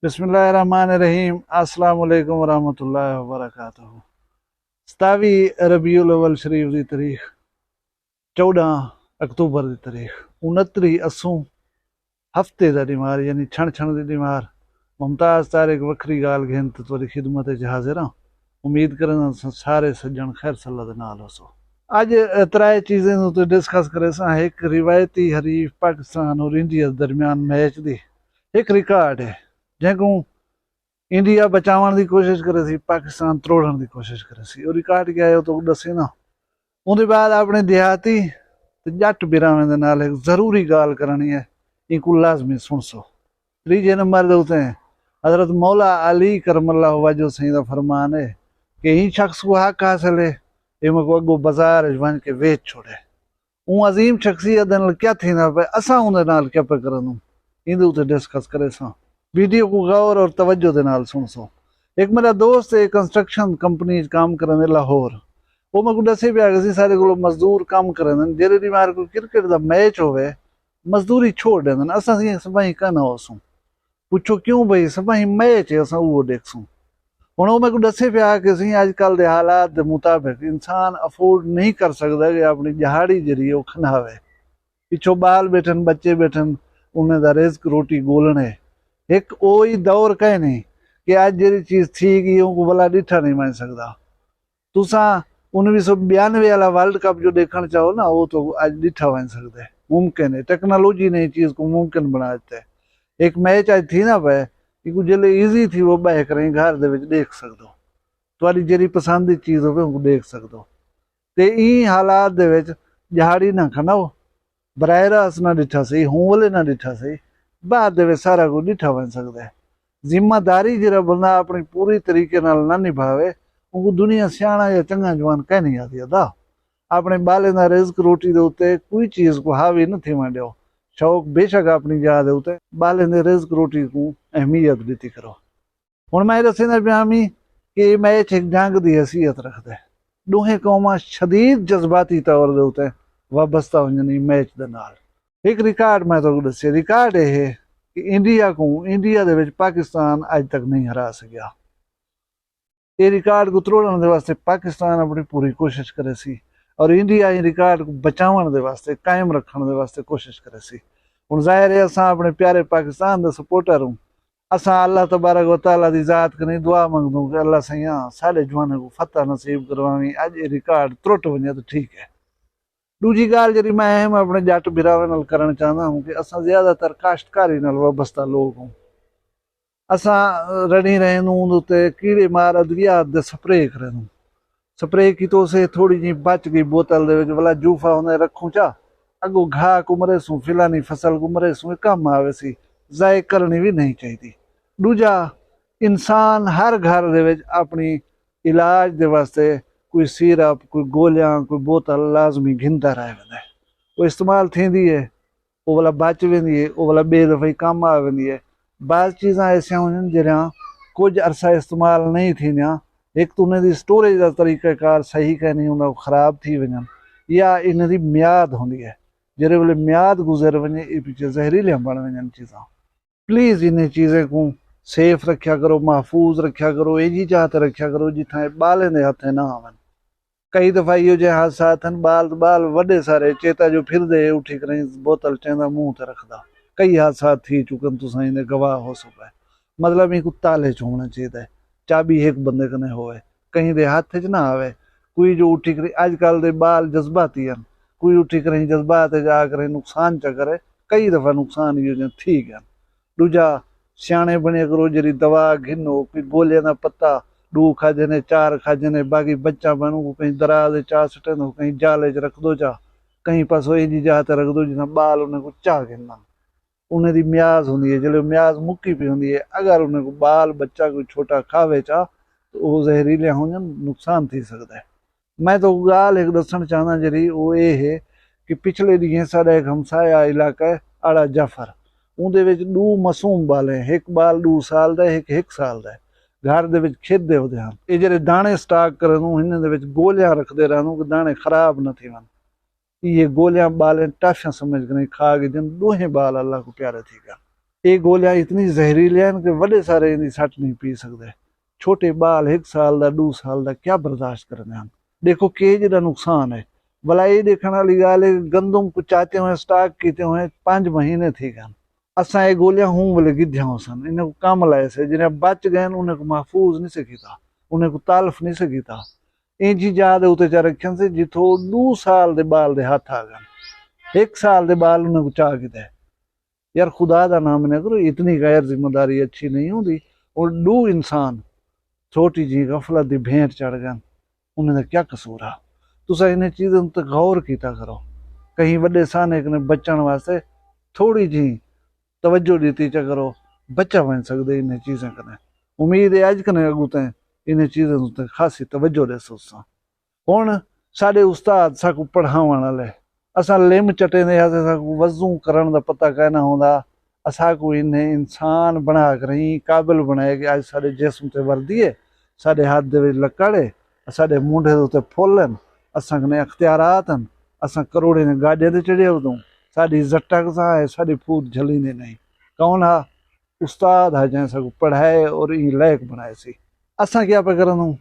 बिस्मिल्लाहिर्रहमानिर्रहीम। अस्सलाम वालेकुम वरहमतुल्लाहि वबरकातुहू। 27 रबीउल अव्वल शरीफ की तारीख, 14 अक्तूबर की तारीख, 29 असू हफ्ते का दिमार यानी छण छण की दिमार। मुमताज़ तारिक वखरी गाल घेन तो तुहाडी खिदमत च हाजिर हाँ। उम्मीद करना सारे सज्जन खैर सल्ला दे नाल होसो। अज त्रै चीज़ें तो डिस्कस करे सा। एक रिवायती हरीफ पाकिस्तान और इंडिया दरमियान मैच दी एक रिकॉर्ड है जैको इंडिया बचावन की कोशिश करे सी, पाकिस्तान त्रोड़न की कोशिश करे सी। और रिकॉर्ड क्या है तो दसे ना। उनके बाद अपने देहाती ते जट बिरावें दे नाल एक जरूरी गाल करनी है, इनको लाजमी सुनसो। त्रीजे नंबर दे उते हजरत मौला अली करमल्लाहु वजहू सही दा फरमान है कि ही शख्स को हक हासिल है इमे को अगो बाजार वन के वेच छोड़े। ऊ अजीम शख्सियत दे नाल क्या थींदा पे, असां उनदे नाल क्या पे करंदू, इंदे उते डिस्कस करे सा। वीडियो को गौर और तवज्जो दे नाल सुनसो। एक मेरा दोस्त है कंस्ट्रक्शन कंपनी काम करने लाहौर, वो मैं को दसे पिया कि सारे को मजदूर काम करन जेरे दी मार को क्रिकेट दा मैच होवे मजदूरी छोड़ देन। असां सभई कहना होसूं, पुछो क्यों भाई सभई मैच है असां वो देखसूं। हुण वो मैं को दसे पिया कि सी अजकल दे हालात दे मुताबिक इंसान अफोर्ड नहीं कर सकदा कि अपनी दिहाड़ी जरी वो खंडावे। पिछो बाल बैठन बच्चे बैठन उन्हें दा रिज़्क रोटी गोलने। एक ओही दौर कह नहीं कि अज जी चीज थी गई को भला डिठा नहीं मान सकता। तुसा 1992 वाला वर्ल्ड कप जो देखना चाहो ना वो तो अज डिठा वन सकते, मुमकिन है। टेक्नोलॉजी ने चीज को मुमकिन बना देते है। एक मैच आज थी ना पे जो ईजी थी वो बह कर घर दे विच देख सकदो, तुम्हारी जी पसंद की चीज हो देख सकदो। ते ई हालात दे विच दिहाड़ी ना खनाओ, बराह रास्त ना डिठा सही, हूं वाले ना डिठा सही, बाद दे विच सारा कुछ डिठा वन सकता है। जिम्मेदारी जरा बंदा अपनी पूरी तरीके नाल ना निभावे उनको दुनिया सियाणा या चंगा जवान कह नहीं आती अदा। अपने बाले ना रिज़्क रोटी दे उते कोई चीज को हावी न थी मांडियो। शौक बेशक अपनी जा दे उते बाले ने रिज़्क रोटी को अहमियत दी करो। हुण मैं दसेंदा पिया मी कि मैच एक जंग की हैसियत रखता है। दोहें कौमां शदीद जज्बाती तौर दे उते वाबस्ता होंजन मैच दे नाल। एक रिकॉर्ड मैं तो दसे, रिकॉर्ड है कि इंडिया दे विच पाकिस्तान अज तक नहीं हरा सकिया। ये रिकॉर्ड को तोड़ने वास्ते पाकिस्तान अपनी पूरी कोशिश करे सी और इंडिया ये रिकॉर्ड को बचावन दे वास्ते कायम रखने दे वास्ते कोशिश करे सी। हुण जाहिर है असां अपने प्यारे पाकिस्तान दे सपोर्टर हूं। असां अल्लाह तबारक व तआला दी जात कने दुआ मंगदूं कि अल्लाह सैयां सारे जवानों को फतह नसीब करवावी। अज ये रिकॉर्ड त्रुट वने तो ठीक है। दूजी गाल जी मैं अहम अपने जट बिरावे नाल करना चाहता हूँ कि असां ज्यादातर काश्तकारी नाल वाबस्ता लोग हूँ। असां रड़ी रहनू उते कीड़े मार अद्वियात दे स्प्रे करनू। स्प्रे की तो से थोड़ी जी बच गई बोतल दे विच वाला जूफा उन्हें रखूं चा अगो घा कुमरे सू फिलानी फसल कुमरे सू कम आवे सी, जाए करनी भी नहीं चाहिए। दूजा इंसान हर घर दे विच अपनी इलाज दे वास्ते कोई सिरप कोई गोलियां कोई बोतल लाजमी घिनता रहे वेंदा है। वो इस्तेमाल थींदी है, वो वाला बच वेंदी है, वो वाला बे दफ़ा कम आ वेंदी है। बाद चीज़ा ऐसा होंजन जरा कुछ अरसा इस्तेमाल नहीं थींदियां। एक तो उन्हें दी स्टोरेज का तरीक़ाकार सही कह नहीं होंदा, ख़राब थी वञन, या इन दी म्याद होंदी है। जेरे वेले म्याद गुज़र वञे ये पीछे ज़हरीलियां बण वञन चीज़ां। प्लीज़ इन चीज़ें को सेफ रखा करो, महफूज रखा करो, एजी चाहते रखा करो जिथा बालें दे हथे ना आवन। कई दफ़ा इहो जे हादसा थियन बाल वॾे सारे चेता जो फिरदे उठी करे बोतल चेंदा मुंह ते रखदा। कई हादसा थी चुकन, तुसां इन्हें गवाह हो सको। मतलब इनको ताले च होना चाहिए, चाबी एक बंदे कने होवे, कहीं दे हाथ च ना आवे। कोई जो उठी करे अजकल दे बाल जज्बाती हैं, कोई उठी करे जज्बात जा करे नुकसान च करे, कई दफ़ा नुकसान इहो थी गया। दूजा सियाणे बने करो जरी दवा घिनो कोई गोलियां दा पत्ता दू खाजने चार खाजने बाकी बच्चा बनू को कहीं दराज चा सटंदो कहीं जाले च रख दो चा कहीं पासो इंजी जाते रख दो जिना बाल उन्हें को चा गिनना। उन्हें दी म्याज होंदी है, जो म्याज मुक्की पी होंदी है, अगर उन्हें को बाल बच्चा कोई छोटा खावे चा तो वो जहरीले होंजन, नुकसान थी सकता है। मैं तो गाल एक दसन चाहना जरी वो ये है कि पिछले ॾींहं साढ़ा एक हमसाया इलाका है आड़ा जाफर, उहदे विच दू मासूम बाल है, एक बाल 2 साल दा एक साल दा है। घर दे विच खेदे होंदे हन, ये जेरे दाने स्टाक करनू इन्हां दे विच गोलियां रखदे रहनू कि दाने खराब न थीवन। ये गोलियां बालें टाफियां समझ कर खा के दिन दोहें बाल अल्लाह को प्यारे थी गया। ये गोलियां इतनी जहरीली हैं कि बड़े सारे इन्हें सट नहीं पी सकते। छोटे बाल 1 साल का 2 साल का क्या बर्दाश्त करने हैं। देखो के जरा नुकसान है। भला ये देखने वाली गाल है, गंदम पचाते हुए स्टॉक किए हुए 5 महीने थी गए। असा ये गोलियां हूं बोले गिद्धिया सन, इन्हें को कम लाए से जिन्हें बच गए उन्हें को महफूज नहीं से किया, उन्हें को तालफ नहीं से किया। इन चीजा के उत्ते चा रखन से जिथो 2 साल के बाल दे हाथ आ गए, 1 साल के बाल उन्हें को चाह किते। यार खुदा का नाम न करो, इतनी गैर जिम्मेदारी अच्छी नहीं होती। और 2 इंसान छोटी जी गफलत दी भेंट चढ़ गए, उन्हें क्या कसूर है। तुसा इन्हें चीज़ों पर गौर किया करो। कहीं बड़े साने ने बचन वास्ते थोड़ी जी तवज्जो दी करो, बचा बन सकते इन्हें चीज़ें कने। उम्मीद है अज कने अगू ते इन्हें चीज़ों ते खासी तवज्जो दे सोसा। हुण साडे उस्ताद साकू पढ़ावण वाले असा लिम चटे ने साकू वजू करन दा पता कहना होंदा। असा को इन्हें इंसान बना कर ही काबिल बनाए कि अज साडे जिस्म ते वर्दी है, साडे हाथ दे विच लकड़ है, साडे मूंढे दे उत्ते फुल हैं, असा कने अख्तियारात हैं, असा करोड़े ने गाड़े ते चढ़े उदों, साडी इज्जत कसा है, साडी फूट झली ने नहीं। कौन हा? उस्ताद है जैसा को पढ़ाए और ई लायक बनाए सी। असा क्या पे करन,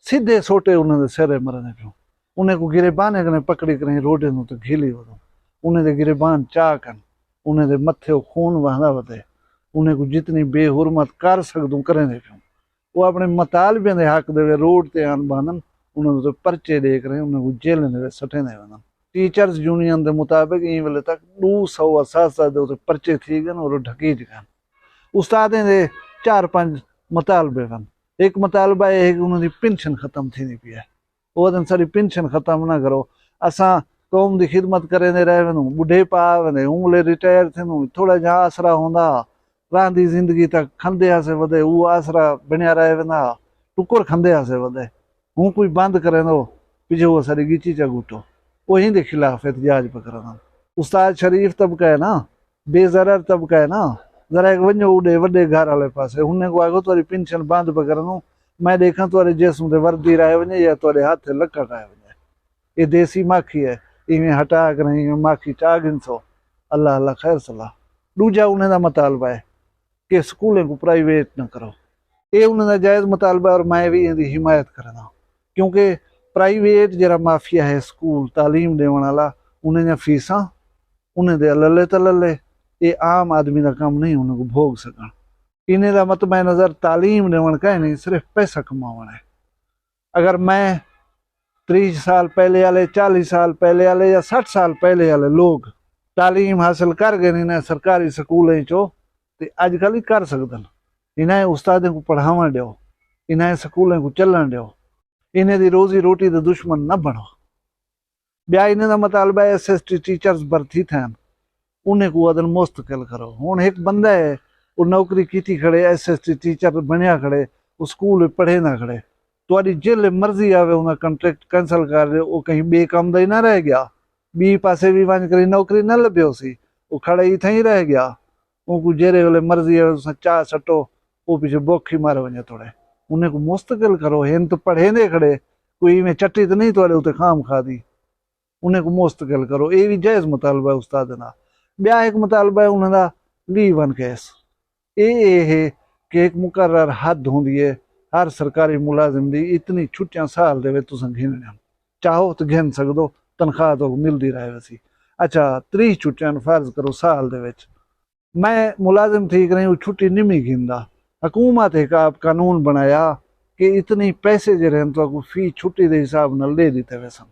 सीधे सोटे उन्हें सिरे मरने पियो। उन्हें को गिरेबान कने पकड़ी करें रोडे नु तो घिली उदों, उन्हें दे गिरेबान चाह कन, उन्हें दे मथे खून वहदा वधे, उन्हें को जितनी बेहुरमत कर सकदूं करें दे पियो। वो अपने मुतालबे दे हक दे रोड ते आन बानन, उन्हें तो पर्चे देख रहे, उन्हें को जेल दे सटे दे वनन। टीचर्स यूनियन के मुताबिक ई वेले तक 200 असासा दे पर्चे थी गए और ढकी गए। उस्तादें दे 4-5 मुतालबे वन। एक मुतालबा यह है कि उन्होंने पेंशन खत्म थी नहीं पी है, वो दिन सारी पेंशन खत्म ना करो। असा कौम की खिदमत करें रहे वनू, बुढ़े पा वे उंगले रिटायर थे थोड़ा जहा आसरा होंदा, रांदी जिंदगी तक खंदे आसे वधे, वो आसरा बनया रहे वेंदा, टुकर खंदे आसे वधे। हूँ कोई बंद करे दो पीछे वो सारी गीची चा गुटो, वही के खिलाफ एहतजाज पकड़ना। उस्ताद शरीफ तबका है ना, बेजरर तबका है ना, जरा एक वंजो उड़े वड्डे घर वाले पास उन्हें को आगो तुम्हारी पेंशन बंद पकड़नो, मैं देखा तुम्हारे जिस्म ते वर्दी रहे वने या तुम्हारे हाथ से लक्का रहे वने। ये देसी माखी है, इवें हटा कर माखी चा गिनसो। अल्लाह अल्लाह खैर सलाह। दूजा उन्हें दा मुतालबा है कि स्कूलें को प्राइवेट न करो, ये उन्हें दा जायज़ मुतालबा और मैं भी इनकी हिमायत करना। क्योंकि प्राइवेट जरा माफिया है स्कूल तालीम देवन वाला, उन्हें फीसा उन्हें दे लले तलले, ये आम आदमी का काम नहीं उन्हें को भोग सकन। इन्हें का मतलब नज़र तालीम देवन का नहीं, सिर्फ पैसा कमावन है। अगर मैं 30 साल पहले वाले, 40 साल पहले वाले या 60 साल पहले वाले लोग तालीम हासिल कर गए इन्हें सरकारी स्कूल चो, तो अजकल ही कर सकते। इन्हें उस्तादों को पढ़ावन दो, इन्हें स्कूलों को चलन दो, इन्हें दी रोजी रोटी के दुश्मन न बनो। ब्या इन्हें का मुतालबा SST टीचर्स भर्ती थे, उन्हें को अदन मुस्तकिल करो। हुण एक बंदा है वो नौकरी की खड़े, SST टीचर बनया खड़े, वो स्कूल पढ़े ना खड़े, तुम्हारी जिले मर्जी आवे उन्हें कंट्रैक्ट कैंसल कर रहे, वो कहीं बेकम ही ना रह गया, बी पासे भी वंज करी नौकरी न लभ्यो सी, वो खड़े ही थे ही रह गया। उनको जेरे वेले मर्जी आवे चाह सटो, वो पीछे बोखी मारे वजे थोड़े। उन्हें को मुस्तकिल करो, हेन तो पढ़े ने खड़े, कोई में चट्टी तो नहीं थोड़े उते खाम खा दी, उन्हें को मुस्तकिल करो। ये भी जायज़ मुतालबा है उस्ताद ना। ब्या एक मुतालबा है उन्हें दा लीव वन केस, ये है कि एक मुकर्रर हद होंदी है हर सरकारी मुलाजिम दी, इतनी छुट्टियां साल दे तुम गिनने चाहो तो गिन सकदो, तनख्वाह तो मिलती रहे वैसी। अच्छा 30 छुट्टियां फर्ज करो साल दे विच, मैं मुलाजिम ठीक नहीं, वो छुट्टी नहीं गिनदा। हुकूमत एक आप कानून बनाया कि इतनी पैसे जो रहन तो फी छुट्टी के हिसाब न दे दिते वैसन।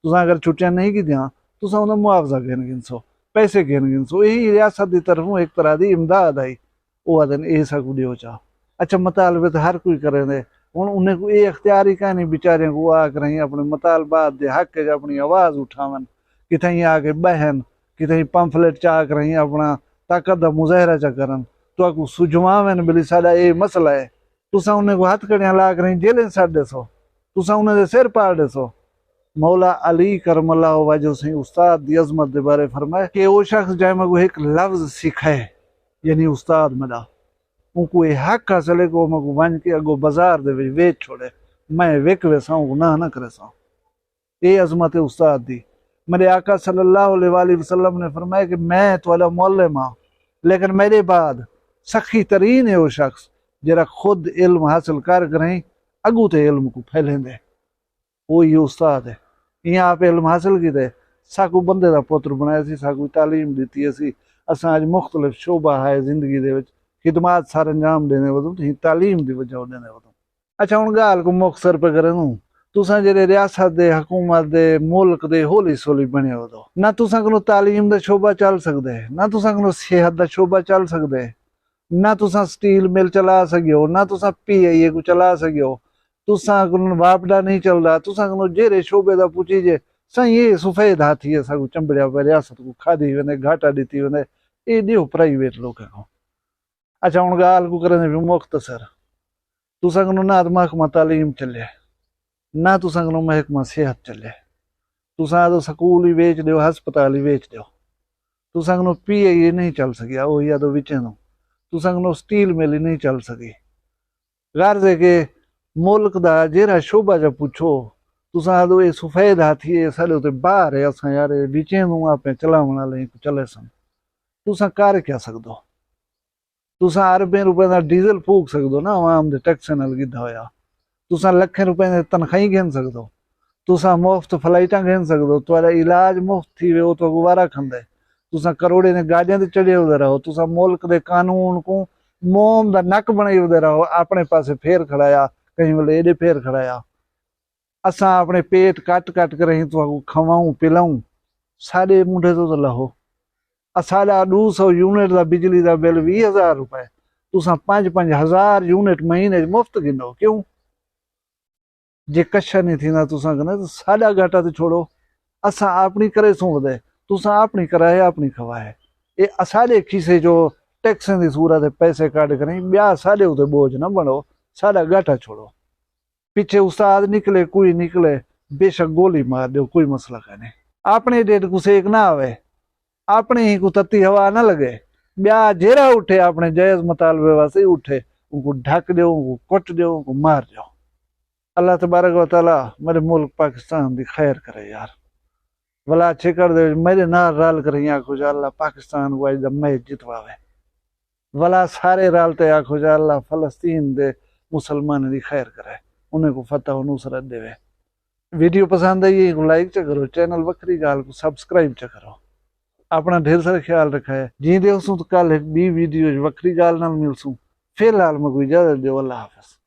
तुसा अगर छुट्टियां नहीं गिदियां तुसा उन्हें मुआवजा गिन गिनसो, पैसे गिन गिनसो। यही रियासत की तरफों एक तरह की इमदाद आई, वो आदन ए सकू दियो चा। अच्छा मुतालबे तो हर कोई करे दे, हुण उन्हें को ये अख्तियार ही कहनी बेचारे को आ कर अपने मुतालबात दे हक च अपनी आवाज़ उठावन, कितें आके बहन, कितें पंफलेट चा कर अपना ताकत का मुजाहरा चा करन, तो को सुझवावन बिली साडा ये मसला है। तुसा उन्हें को हथ कड़ियां ला कर जेलें सट देसो, तुसा उन्हें दे सिर पाड़ देसो। मौला अली करमल्ला वजह से उस्ताद दी अजमत के बारे फरमाए कि वो शख्स जाए मगो एक लफ्ज सिखाए, यानी उस्ताद मदा उनको ये हक हासिल को मगो वन के अगो बाजार दे वेच छोड़े, मैं विक वेसाऊँ गुनाह ना करे साऊँ। ये अजमत है उस्ताद दी। मेरे आका सल्लल्लाहु अलैहि वसल्लम ने फरमाया कि मैं तुआला मुअल्लिम हां, लेकिन मेरे बाद सखी तरीन है वो शख्स जरा खुद इल्म हासिल कर करें अगू ते इल्म को फैलेंदे, वो ही उस्ताद है। यहाँ आप इल्म हासिल किते, साकू बंदे का पुत्र बनाया सी, साकू तालीम दी असी, असां अज मुख्तलिफ शोबा है जिंदगी दे विच खिदमात सारे अंजाम देने वदूं तो तालीम की वजह देने वदूं। अच्छा हुण गाल को मुख्तसर पे करूं, तुसां जेह्ड़े रियासत दे हुकूमत दे मुल्क दे होली सोली बने हो दो ना, तुसां कोल तालीम दा शोबा चल सकदे, ना तुसां कोल सेहत दा शोबा चल सकदे, ना तुसां स्टील मिल चला सकियो, ना तुसां PIA को चला सकियो, तुसां कोल वापडा नहीं चलदा, तुसां कोल जेरे शोबे दा पुछी जे साईं ये सफेद हाथी है साकू चंबड़िया पे रियासत को खादी वने घाटा दी वने ये दियो प्राइवेट लोगों को। अच्छा हुण गाल को करने भी मुख्तसर, तुसां कोल ना महकमा तालीम चले, ना तुसां कोल महकमा सेहत चले, तुसां तो स्कूल ही बेच दो, हस्पताल ही बेच दो, तुसां कोल PIA नहीं चल सकिया, वो या तो विचे नो तुसां कोल स्टील मिल ही नहीं चल सकी। गर्ज है कि मुल्क दा जेरा शोबा जा पुछो तुसां आदो ये सफेद हाथी है साडे उते बाहर है, असां यार विचे नो आपे चलावण वाले चले सन, तुसां कर क्या सकदो? तुसां अरबें रुपए का डीजल फूक सकदो ना आवाम दे टैक्स नाल गिद्धा होया, तुसां लखें रुपए की तनखाही घेन सकदो, तुसां मुफ्त फ्लाइटां घेन सकदो, तुहाडा इलाज मुफ्त थी वे तो गुवारा खंदे, तुसां करोड़े ने गाड़ियां ते चढ़े हुंदे रहो, तुसां मुल्क दे कानून को मोम दा नक बनाई हुंदे रहो, अपने पासे फेर खड़ाया कहीं वेले एडे फेर खड़ाया। असां अपने पेट कट कट कर ही तुहाकू खवाऊं पिलाऊं, साडे मुंडे तो लहो। साडा 200 यूनिट का बिजली का बिल 20,000 रुपए, तुसां 5-5 यूनिट महीने मुफ्त गिनो, क्यों? जे कशा नहीं थी ना तुसां कने तो साडा घाटा तो छोड़ो, असां अपनी करे सूंदे, तुसां अपनी कराए अपनी खवाए, ये साडे खीसे जो टैक्सें की सूरत पैसे काट करें ब्याह साडे उते बोझ ना बनो, साडा घाटा छोड़ो। पीछे उस्ताद निकले कोई निकले बेशक गोली मार दो, कोई मसला नहीं, अपने डेट को सेक ना आवे, अपने ही को तत्ती हवा ना लगे, ब्याह जेरा उठे अपने जायज मुतालबे वास्ते उठे, उनको ढक दो, उनको कुट दो, उनको मार दो। अल्लाह तबारक व तआला मेरे मुल्क पाकिस्तान की खैर करे यार, भला अच्छे कर दे, मेरे नाल रल कर आखो जा अल्लाह पाकिस्तान को अज मैच जितवावे, भला सारे रलते आखो जा अल्लाह फलस्तीन दे मुसलमान की खैर करे, उन्हें को फतह नुसरत देवे। वीडियो पसंद आई को लाइक च करो, चैनल वक्री गाल को सब्सक्राइब च करो, अपना ढेर सारा ख्याल रखा है। जी देसू तो कल एक बी वीडियो वक्री गाल नाल मिलसूं, फिलहाल मैं कोई इजाजत दो, अल्लाह हाफिज।